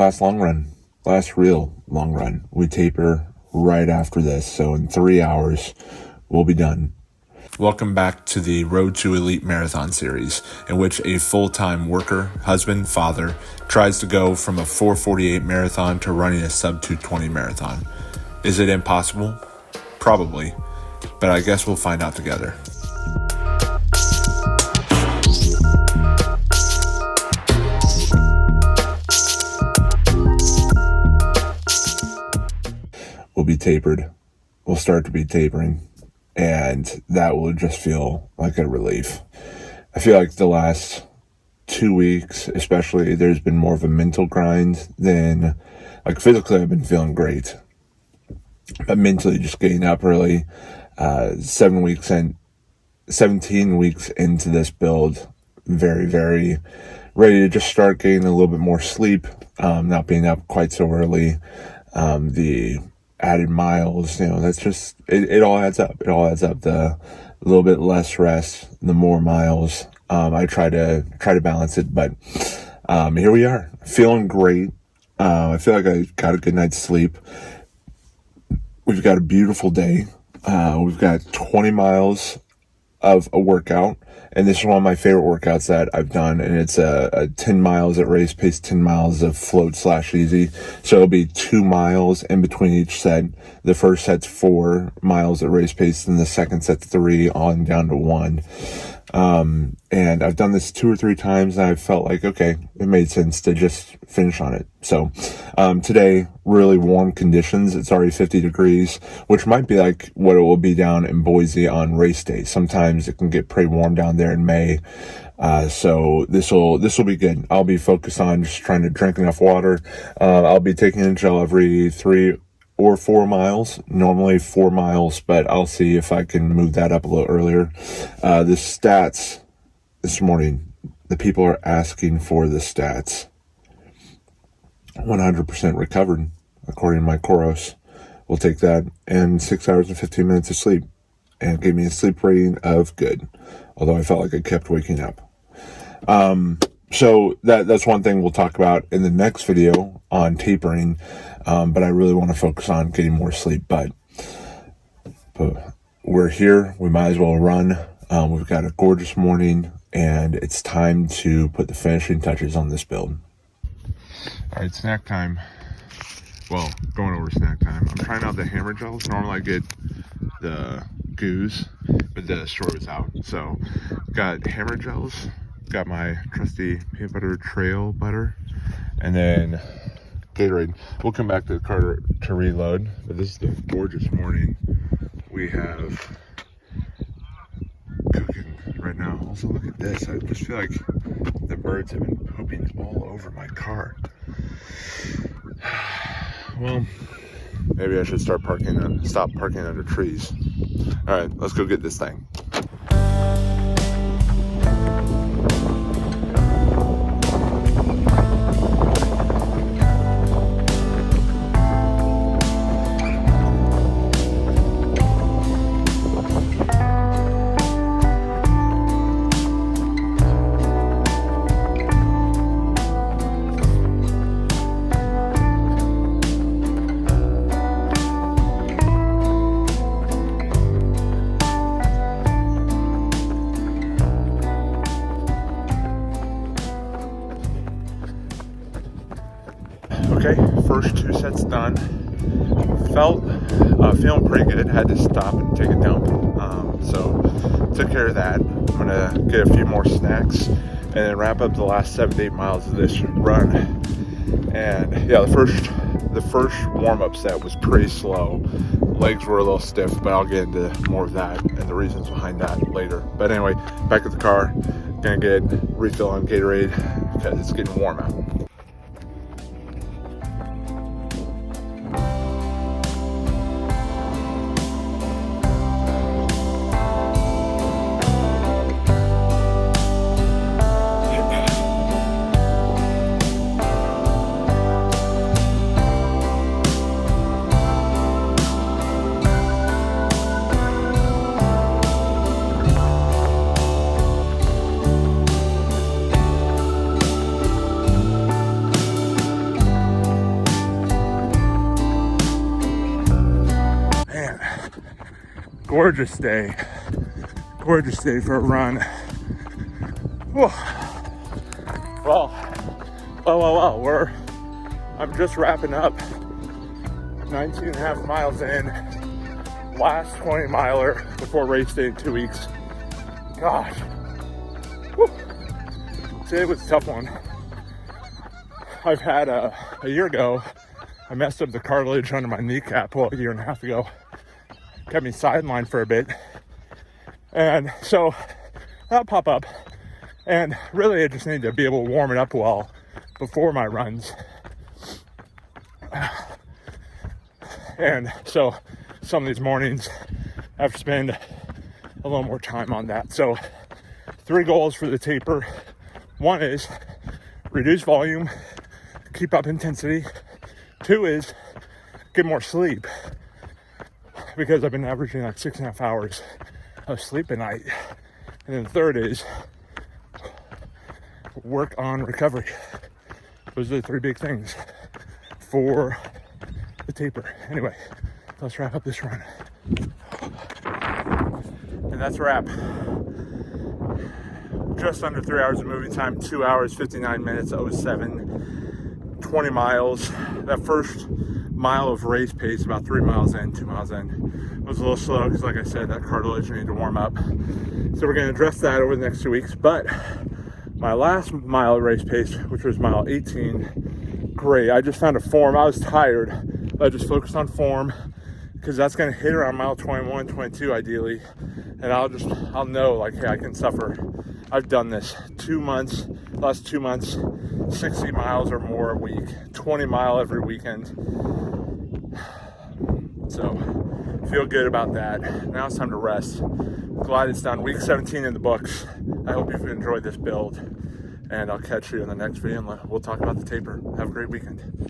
last long run, last real long run. We taper right after this, so in 3 hours, we'll be done. Welcome back to the Road to Elite Marathon series, in which a full-time worker, husband, father, tries to go from a 4:48 marathon to running a sub-2:20 marathon. Is it impossible? Probably, but I guess we'll find out together. We'll be tapered. We'll start to be tapering. And that will just feel like a relief. I feel like the last 2 weeks, especially, there's been more of a mental grind than, like, physically I've been feeling great. But mentally just getting up early, 17 weeks into this build, very, very ready to just start getting a little bit more sleep, not being up quite so early. The added miles, that's just, it all adds up. It all adds up. The little bit less rest, the more miles. I try to balance it, but here we are, feeling great. I feel like I got a good night's sleep. We've got a beautiful day. We've got 20 miles of a workout, and this is one of my favorite workouts that I've done, and it's a 10 miles at race pace, 10 miles of float/easy. So it'll be 2 miles in between each set. The first set's 4 miles at race pace, and the second set's 3 on down to 1. And I've done this 2 or 3 times, and I felt like, okay, it made sense to just finish on it. So, today, really warm conditions. It's already 50 degrees, which might be like what it will be down in Boise on race day. Sometimes it can get pretty warm down there in May. So this will be good. I'll be focused on just trying to drink enough water. I'll be taking a gel every 3 or 4 miles, normally 4 miles, but I'll see if I can move that up a little earlier. The stats this morning, the people are asking for the stats. 100% recovered, according to my Coros. We'll take that, and 6 hours and 15 minutes of sleep, and gave me a sleep rating of good, although I felt like I kept waking up. So that's one thing we'll talk about in the next video on tapering, but I really want to focus on getting more sleep. But we're here. We might as well run. We've got a gorgeous morning, and it's time to put the finishing touches on this build. All right, snack time. Well, going over snack time. I'm trying out the hammer gels. Normally I get the goos, but the store was out. So got hammer gels. Got my trusty peanut butter trail butter, and then Gatorade. We'll come back to the car to reload, but this is the gorgeous morning we have cooking right now. Also, look at this. I just feel like the birds have been pooping all over my car. Well, maybe I should stop parking under trees. All right, let's go get this thing. Okay, first 2 sets done. Feeling pretty good. Had to stop and take a dump. So took care of that. I'm gonna get a few more snacks and then wrap up the last 7 to 8 miles of this run. And yeah, the first warm-up set was pretty slow. Legs were a little stiff, but I'll get into more of that and the reasons behind that later. But anyway, back at the car, gonna get refill on Gatorade because it's getting warm out. Gorgeous day. Gorgeous day for a run. Whew. Well, I'm just wrapping up 19 and a half miles in, last 20 miler before race day in 2 weeks. Gosh, whew. Today was a tough one. I've had a year ago, I messed up the cartilage under my kneecap, a year and a half ago. Kept me sidelined for a bit. And so that'll pop up. And really I just need to be able to warm it up well before my runs. And so some of these mornings I have to spend a little more time on that. So 3 goals for the taper. 1 is reduce volume, keep up intensity. 2 is get more sleep, because I've been averaging like 6.5 hours of sleep a night. And then 3rd is work on recovery. Those are the 3 big things for the taper. Anyway, let's wrap up this run. And that's a wrap. Just under 3 hours of moving time, 2 hours, 59 minutes, 07, 20 miles. That first mile of race pace, about 3 miles in, 2 miles in, was a little slow because, like I said, that cartilage needed to warm up. So we're going to address that over the next 2 weeks. But my last mile of race pace, which was mile 18, great. I just found a form. I was tired, but I just focused on form, because that's going to hit around mile 21, 22 ideally. And I'll know, like, hey, I can suffer. I've done this 2 months, last 2 months, 60 miles or more a week, 20 mile every weekend. So feel good about that. Now it's time to rest. Glad it's done. Week 17 in the books. I hope you've enjoyed this build, and I'll catch you in the next video, and we'll talk about the taper. Have a great weekend.